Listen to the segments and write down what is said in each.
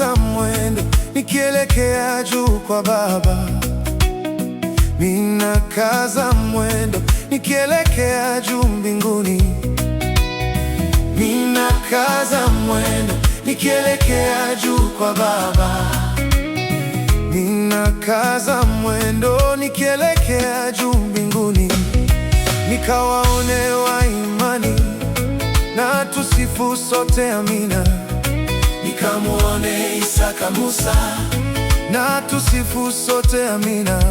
Ninakaza mwendo nikielekea juu kwa Baba. Ninakaza mwendo nikielekea juu mbinguni. Ninakaza mwendo nikielekea juu kwa Baba. Ninakaza mwendo nikielekea juu mbinguni. Nikawaone wa imani na tusifu sote amina. Nikamuone Isaka Musa na tusifu sote amina.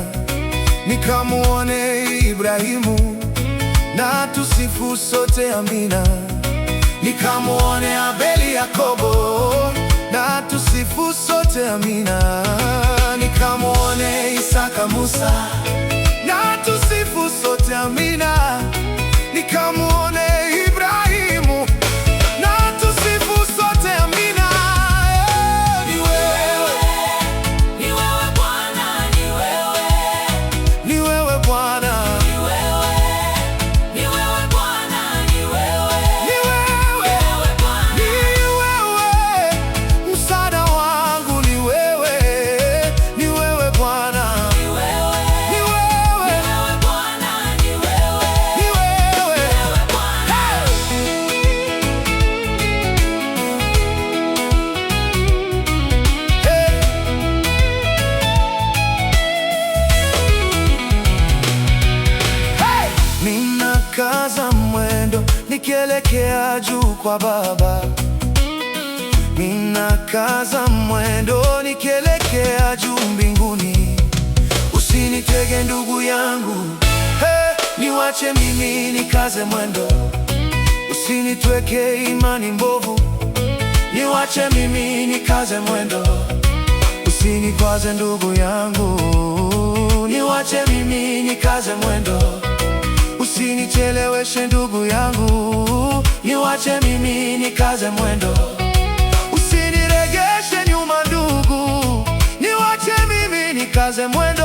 Nikamuone Ibrahimu na tusifu sote amina. Nikamuone Abeli Yakobo na tusifu sote amina. Nikamuone Isaka Musa na tusifu sote amina. Nikamuone Ibrahimu na tusifu sote amina. Ni wewe, ni wewe Bwana, ni wewe, ni wewe Bwana, ni wewe, ni wewe Bwana, ni wewe, ni wewe, ni wewe Bwana, ni wewe, msaada wangu ni wewe, ni wewe Bwana, ni wewe, ni wewe, ni wewe Bwana, ni wewe, ni wewe. ni wewe Bwana. Ninakaza mwendo nikielekea juu kwa Baba. Ninakaza mwendo nikielekea juu mbinguni. Usinitege ndugu yangu, niwache mimi nikaze mwendo. Usinitweke imani mbovu, niwache mimi nikaze mwendo. Usinikwaze ndugu yangu, niwache mimi nikaze mwendo. Usinicheleweshe ndugu yangu, niwache mimi nikaze mwendo. Usiniregeshe nyuma ndugu, niwache mimi nikaze mwendo.